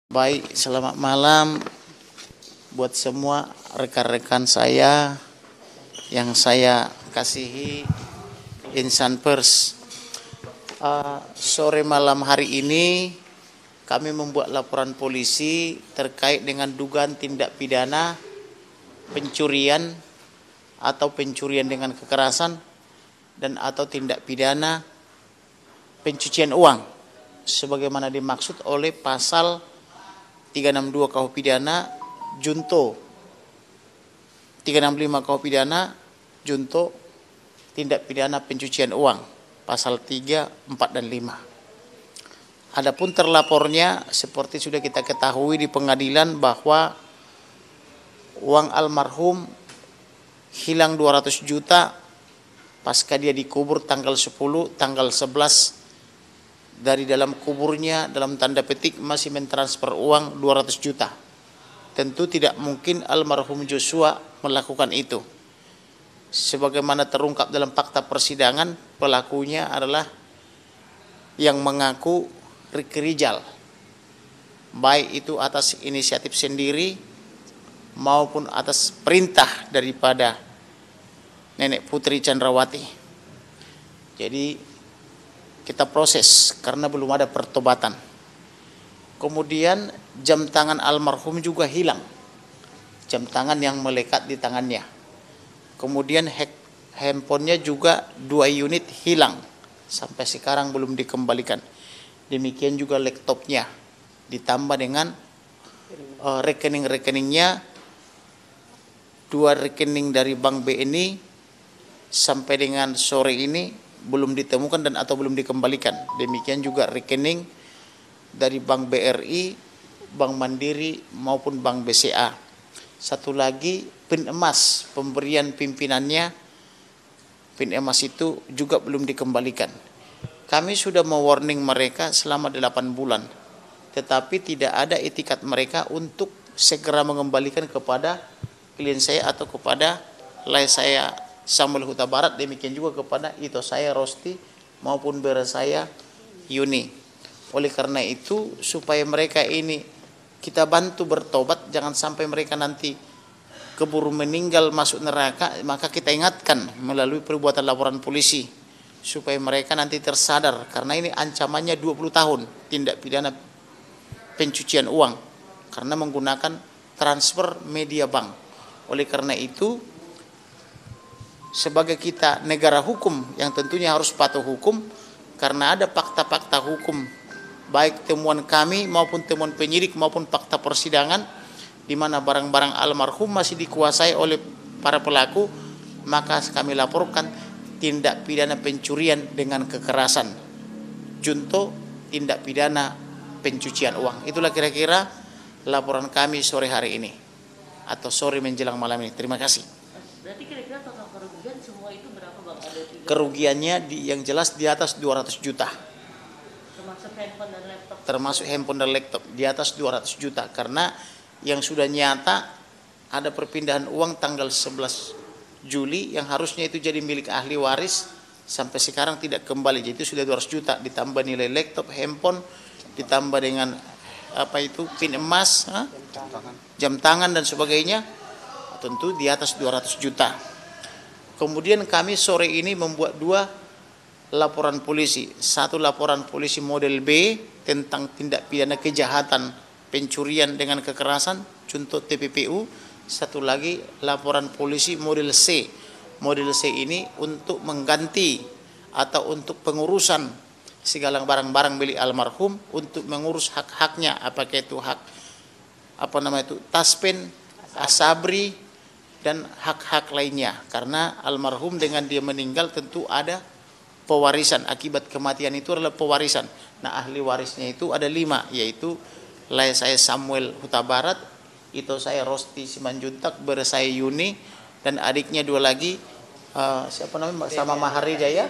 Baik, selamat malam buat semua rekan-rekan saya yang saya kasihi insan pers. Sore malam hari ini kami membuat laporan polisi terkait dengan dugaan tindak pidana pencurian atau pencurian dengan kekerasan dan atau tindak pidana pencucian uang sebagaimana dimaksud oleh pasal 362 KUH pidana junto 365 KUH pidana junto tindak pidana pencucian uang pasal 3, 4 dan 5. Adapun terlapornya seperti sudah kita ketahui di pengadilan bahwa uang almarhum hilang 200 juta pasca dia dikubur tanggal 10, tanggal 11 dari dalam kuburnya dalam tanda petik masih mentransfer uang 200 juta. Tentu tidak mungkin almarhum Joshua melakukan itu. Sebagaimana terungkap dalam fakta persidangan, pelakunya adalah yang mengaku Ricky Rijal. Baik itu atas inisiatif sendiri maupun atas perintah daripada Nenek Putri Chandrawati. Jadi kita proses karena belum ada pertobatan. Kemudian jam tangan almarhum juga hilang. Jam tangan yang melekat di tangannya. Kemudian handphonenya juga 2 unit hilang. Sampai sekarang belum dikembalikan. Demikian juga laptopnya. Ditambah dengan rekening-rekeningnya. 2 rekening dari Bank BNI sampai dengan sore ini belum ditemukan dan atau belum dikembalikan. Demikian juga rekening dari Bank BRI, Bank Mandiri maupun Bank BCA. Satu lagi PIN emas pemberian pimpinannya, PIN emas itu juga belum dikembalikan. Kami sudah mewarning mereka selama 8 bulan. Tetapi tidak ada itikat mereka untuk segera mengembalikan kepada klien saya atau kepada saya Samuel Huta Barat, demikian juga kepada Ito saya Rosti maupun bera saya Yuni. Oleh karena itu supaya mereka ini kita bantu bertobat, jangan sampai mereka nanti keburu meninggal masuk neraka, maka kita ingatkan melalui perbuatan laporan polisi supaya mereka nanti tersadar karena ini ancamannya 20 tahun tindak pidana pencucian uang karena menggunakan transfer media bank. Oleh karena itu sebagai kita negara hukum yang tentunya harus patuh hukum karena ada fakta-fakta hukum baik temuan kami maupun temuan penyidik maupun fakta persidangan di mana barang-barang almarhum masih dikuasai oleh para pelaku, maka kami laporkan tindak pidana pencurian dengan kekerasan junto tindak pidana pencucian uang. Itulah kira-kira laporan kami sore hari ini atau sore menjelang malam ini. Terima kasih. Berarti kira-kira total kerugian semua itu berapa Bang? Ada 3. Kerugiannya yang jelas di atas 200 juta. Termasuk handphone dan laptop. Termasuk handphone dan laptop di atas 200 juta karena yang sudah nyata ada perpindahan uang tanggal 11 Juli yang harusnya itu jadi milik ahli waris sampai sekarang tidak kembali. Jadi itu sudah 200 juta ditambah nilai laptop, handphone, ditambah dengan PIN emas, jam tangan dan sebagainya. Tentu di atas 200 juta. Kemudian kami sore ini membuat 2 laporan polisi. 1 laporan polisi model B tentang tindak pidana kejahatan pencurian dengan kekerasan junto TPPU. 1 lagi laporan polisi model C. Model C ini untuk mengganti atau untuk pengurusan segala barang-barang milik almarhum untuk mengurus hak-haknya, apakah itu hak taspen, asabri dan hak-hak lainnya karena almarhum dengan dia meninggal tentu ada pewarisan, akibat kematian itu adalah pewarisan. Nah ahli warisnya itu ada 5 yaitu saya Samuel Huta Barat, Ito saya Rosti Simanjuntak, bera saya Yuni dan adiknya 2 lagi sama Mahari Jaya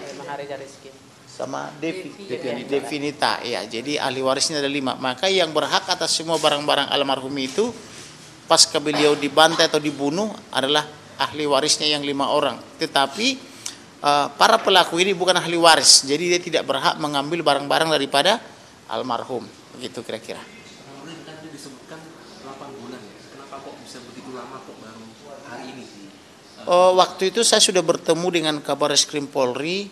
sama Devinita ya. Jadi ahli warisnya ada 5. Maka yang berhak atas semua barang-barang almarhum itu pasca beliau dibantai atau dibunuh adalah ahli warisnya yang 5 orang. Tetapi para pelaku ini bukan ahli waris, jadi dia tidak berhak mengambil barang-barang daripada almarhum. Begitu kira-kira. disebutkan 8 bulan ya. Kenapa kok bisa begitu lama kok baru hari ini? Waktu itu saya sudah bertemu dengan Kabareskrim Polri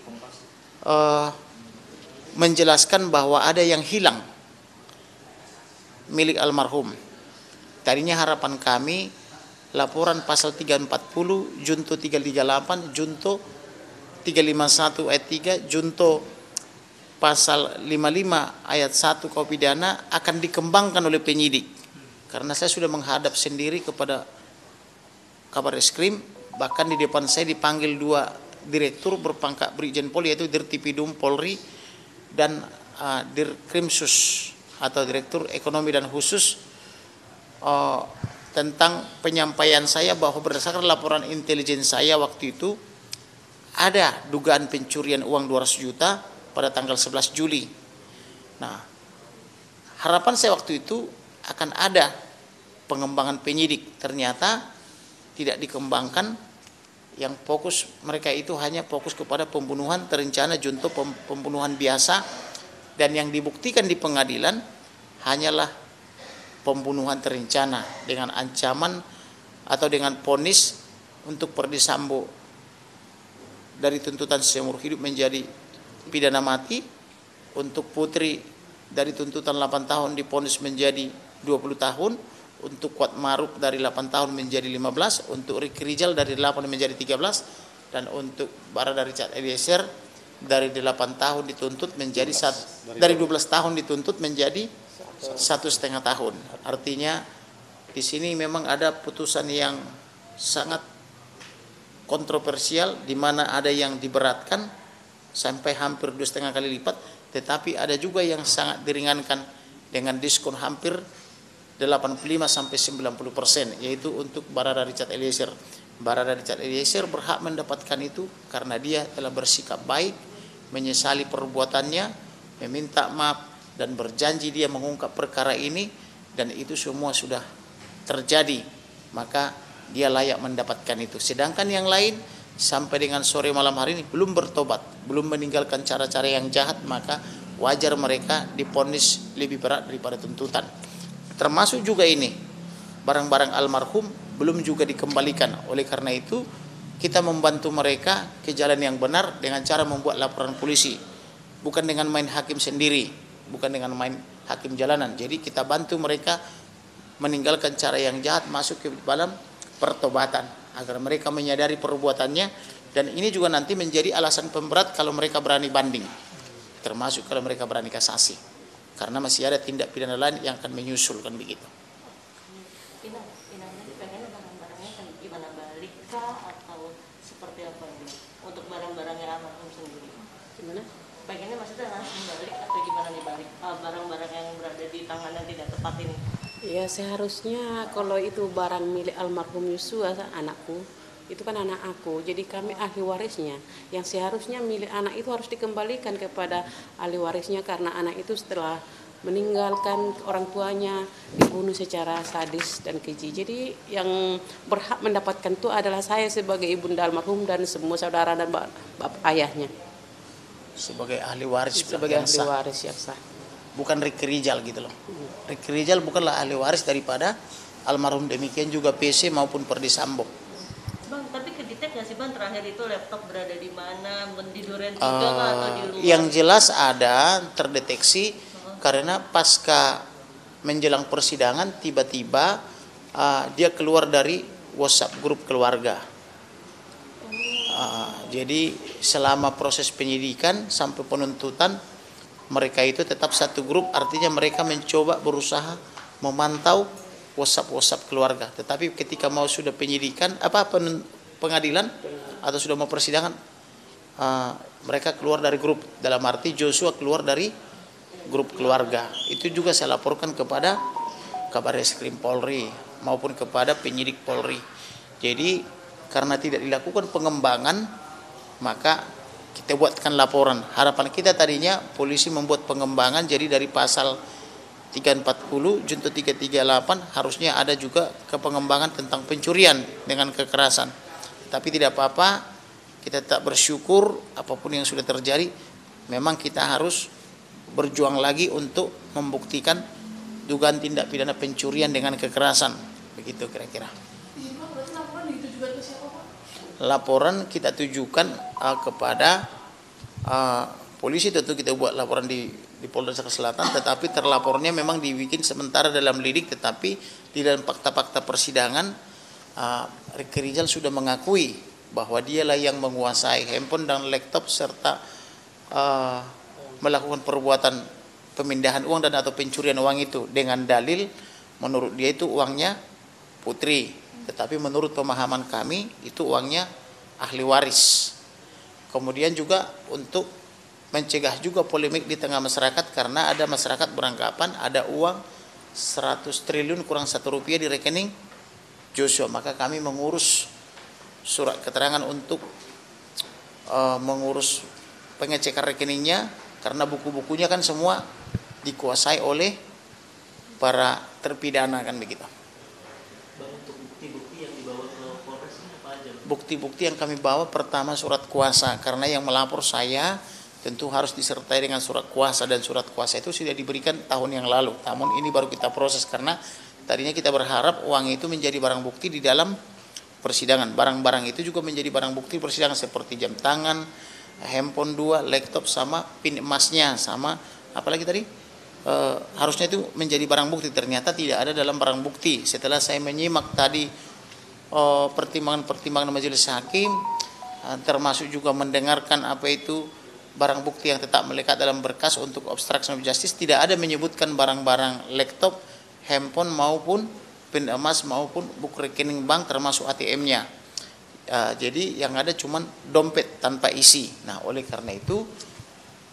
menjelaskan bahwa ada yang hilang milik almarhum. Tadinya harapan kami laporan pasal 340, Junto 338, Junto 351 ayat 3, Junto pasal 55 ayat 1 KUH pidana akan dikembangkan oleh penyidik. Karena saya sudah menghadap sendiri kepada Kabareskrim, bahkan di depan saya dipanggil 2 direktur berpangkat Brigjen Pol, yaitu Dirtipidum Polri dan Dirkrimsus atau Direktur Ekonomi dan Khusus, tentang penyampaian saya bahwa berdasarkan laporan intelijen saya waktu itu ada dugaan pencurian uang 200 juta pada tanggal 11 Juli. Nah, harapan saya waktu itu akan ada pengembangan penyidik, ternyata tidak dikembangkan. Yang fokus mereka itu hanya fokus kepada pembunuhan terencana, junto pembunuhan biasa, dan yang dibuktikan di pengadilan hanyalah pembunuhan terencana dengan ancaman atau dengan vonis untuk Ferdy Sambo dari tuntutan seumur hidup menjadi pidana mati, untuk Putri dari tuntutan 8 tahun divonis menjadi 20 tahun, untuk Kuat Maruf dari 8 tahun menjadi 15, untuk Ricky Rizal dari 8 menjadi 13, dan untuk Barada Richard Eliezer dari 8 tahun dituntut menjadi dari 12 tahun dituntut menjadi 1,5 tahun. Artinya di sini memang ada putusan yang sangat kontroversial, di mana ada yang diberatkan sampai hampir 2,5 kali lipat, tetapi ada juga yang sangat diringankan dengan diskon hampir 85-90%, yaitu untuk Barada Richard Eliezer. Barada Richard Eliezer berhak mendapatkan itu karena dia telah bersikap baik, menyesali perbuatannya, meminta maaf, dan berjanji dia mengungkap perkara ini, dan itu semua sudah terjadi, maka dia layak mendapatkan itu. Sedangkan yang lain sampai dengan sore malam hari ini belum bertobat, belum meninggalkan cara-cara yang jahat, maka wajar mereka divonis lebih berat daripada tuntutan. Termasuk juga ini, barang-barang almarhum belum juga dikembalikan. Oleh karena itu kita membantu mereka ke jalan yang benar dengan cara membuat laporan polisi, bukan dengan main hakim sendiri, bukan dengan main hakim jalanan. Jadi kita bantu mereka meninggalkan cara yang jahat, masuk ke dalam pertobatan agar mereka menyadari perbuatannya, dan ini juga nanti menjadi alasan pemberat kalau mereka berani banding, termasuk kalau mereka berani kasasi, karena masih ada tindak pidana lain yang akan menyusul, kan begitu. Inangnya pengennya barang-barangnya kan gimana, balik kah atau seperti apa ini untuk barang-barangnya almarhum sendiri? Gimana? Pengennya maksudnya langsung balik atau gimana nih balik barang-barang yang berada di tangan yang tidak tepat ini? Ya seharusnya kalau itu barang milik almarhum Yosua, anakku, itu kan anak aku, jadi kami ahli warisnya. Yang seharusnya milik anak itu harus dikembalikan kepada ahli warisnya, karena anak itu setelah meninggalkan orang tuanya dibunuh secara sadis dan keji. Jadi yang berhak mendapatkan itu adalah saya sebagai ibunda almarhum dan semua saudara dan bapak ayahnya. Sebagai ahli waris, Sebagai ahli waris yang sah. Bukan Ricky Rizal gitu loh. Ricky Rizal bukanlah ahli waris daripada almarhum, demikian juga PC maupun Ferdy Sambo. Bang, tapi kedetek nggak sih Bang terakhir itu laptop berada di mana, di duren juga kah atau di luar? Yang jelas ada terdeteksi karena pasca menjelang persidangan tiba-tiba dia keluar dari WhatsApp grup keluarga. Jadi selama proses penyidikan sampai penuntutan mereka itu tetap satu grup, artinya mereka mencoba berusaha memantau WhatsApp keluarga. Tetapi ketika mau sudah penyidikan pengadilan atau sudah mau persidangan, mereka keluar dari grup, dalam arti Joshua keluar dari grup keluarga. Itu juga saya laporkan kepada Kabareskrim Polri maupun kepada penyidik Polri. Jadi karena tidak dilakukan pengembangan, maka kita buatkan laporan. Harapan kita tadinya polisi membuat pengembangan, jadi dari pasal 340 junto 338 harusnya ada juga kepengembangan tentang pencurian dengan kekerasan. Tapi tidak apa-apa, kita tetap bersyukur apapun yang sudah terjadi. Memang kita harus berjuang lagi untuk membuktikan dugaan tindak pidana pencurian dengan kekerasan. Begitu kira-kira. Laporan kita tujukan kepada polisi, tentu kita buat laporan di Polda Jakarta Selatan, tetapi terlapornya memang dibikin sementara dalam lidik, tetapi di dalam fakta-fakta persidangan Ricky Rizal sudah mengakui bahwa dialah yang menguasai handphone dan laptop serta melakukan perbuatan pemindahan uang dan atau pencurian uang itu dengan dalil menurut dia itu uangnya Putri, tetapi menurut pemahaman kami itu uangnya ahli waris. Kemudian juga untuk mencegah juga polemik di tengah masyarakat, karena ada masyarakat beranggapan ada uang 100 triliun kurang 1 rupiah di rekening Joshua, maka kami mengurus surat keterangan untuk mengurus pengecekan rekeningnya, karena buku-bukunya kan semua dikuasai oleh para terpidana kan begitu. Bang, untuk bukti-bukti yang dibawa ke Polres ini apa aja? Bukti-bukti yang kami bawa pertama surat kuasa, karena yang melapor saya tentu harus disertai dengan surat kuasa, dan surat kuasa itu sudah diberikan tahun yang lalu. Namun ini baru kita proses karena tadinya kita berharap uang itu menjadi barang bukti di dalam persidangan. Barang-barang itu juga menjadi barang bukti persidangan seperti jam tangan, handphone 2, laptop sama pin emasnya, sama apalagi tadi harusnya itu menjadi barang bukti. Ternyata tidak ada dalam barang bukti. Setelah saya menyimak tadi pertimbangan-pertimbangan majelis hakim, termasuk juga mendengarkan apa itu barang bukti yang tetap melekat dalam berkas untuk obstruction of justice, tidak ada menyebutkan barang-barang laptop, handphone maupun pin emas maupun buku rekening bank termasuk ATM-nya. Jadi yang ada cuma dompet tanpa isi. Nah, oleh karena itu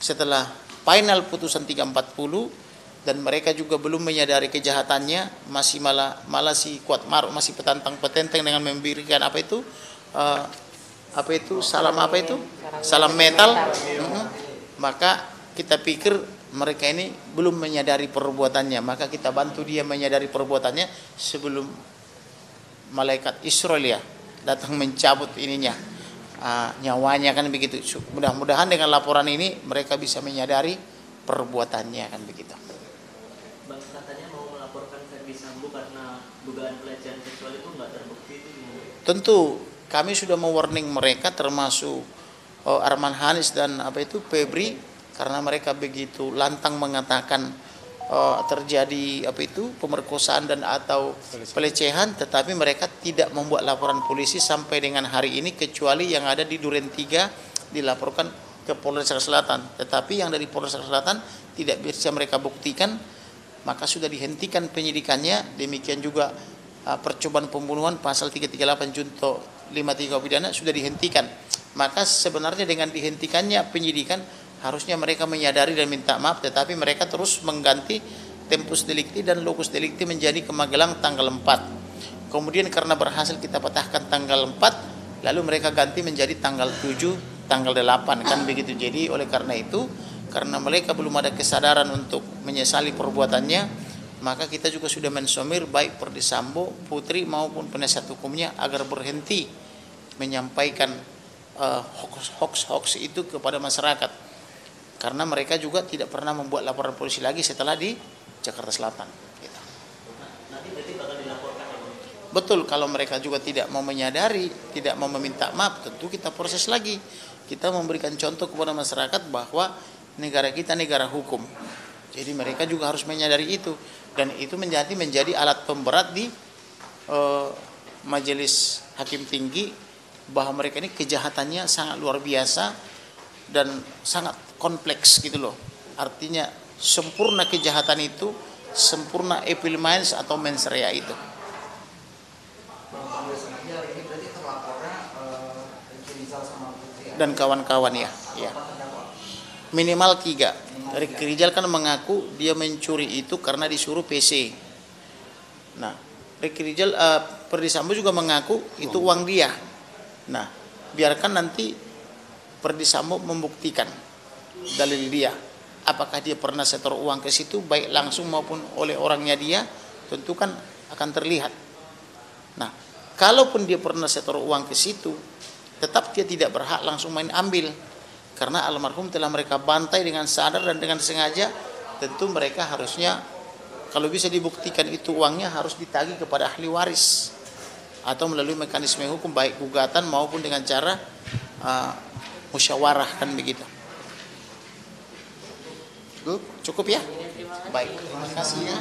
setelah final putusan 340 dan mereka juga belum menyadari kejahatannya, masih malah si Kuat Maruf masih petantang petenteng dengan memberikan salam metal. Maka kita pikir mereka ini belum menyadari perbuatannya, maka kita bantu dia menyadari perbuatannya sebelum malaikat Israel datang mencabut ininya nyawanya kan begitu. Mudah-mudahan dengan laporan ini mereka bisa menyadari perbuatannya kan begitu. Bang, katanya mau melaporkan Ferdi Sambo karena dugaan pelecehan seksual itu nggak terbukti itu. Tentu kami sudah mewarning mereka, termasuk Arman Hanis dan Febri, karena mereka begitu lantang mengatakan terjadi pemerkosaan dan atau pelecehan, tetapi mereka tidak membuat laporan polisi sampai dengan hari ini, kecuali yang ada di Duren 3 dilaporkan ke Polres Jakarta Selatan. Tetapi yang dari Polres Jakarta Selatan tidak bisa mereka buktikan, maka sudah dihentikan penyidikannya. Demikian juga percobaan pembunuhan pasal 338 junto 53 pidana sudah dihentikan. Maka sebenarnya dengan dihentikannya penyidikan, harusnya mereka menyadari dan minta maaf, tetapi mereka terus mengganti tempus delicti dan locus delicti menjadi ke Magelang tanggal 4. Kemudian karena berhasil kita patahkan tanggal 4, lalu mereka ganti menjadi tanggal 7, tanggal 8 kan begitu. Jadi oleh karena itu, karena mereka belum ada kesadaran untuk menyesali perbuatannya, maka kita juga sudah mensomir baik Ferdi Sambo, Putri maupun penasihat hukumnya agar berhenti menyampaikan hoax itu kepada masyarakat, karena mereka juga tidak pernah membuat laporan polisi lagi setelah di Jakarta Selatan. Gitu. Nanti berarti bakal dilaporkan ya, Bang? Betul, kalau mereka juga tidak mau menyadari, tidak mau meminta maaf, tentu kita proses lagi. Kita memberikan contoh kepada masyarakat bahwa negara kita negara hukum. Jadi mereka juga harus menyadari itu, dan itu menjadi alat pemberat di majelis hakim tinggi, bahwa mereka ini kejahatannya sangat luar biasa dan sangat kompleks gitu loh. Artinya sempurna kejahatan itu, sempurna evil minds atau mens rea itu. Dan kawan-kawan ya. Minimal 3. Ricky Rizal kan mengaku dia mencuri itu karena disuruh PC. Nah, Ricky Rizal, Ferdi Sambo juga mengaku itu uang dia. Nah, biarkan nanti Ferdi Sambo membuktikan dalil dia. Apakah dia pernah setor uang ke situ, baik langsung maupun oleh orangnya dia, tentu kan akan terlihat. Nah, kalaupun dia pernah setor uang ke situ, tetap dia tidak berhak langsung main ambil. Karena almarhum telah mereka bantai dengan sadar dan dengan sengaja, tentu mereka harusnya Kalau bisa dibuktikan itu uangnya harus ditagih kepada ahli waris atau melalui mekanisme hukum baik gugatan maupun dengan cara musyawarah, kan begitu. Cukup ya? Baik, terima kasih ya.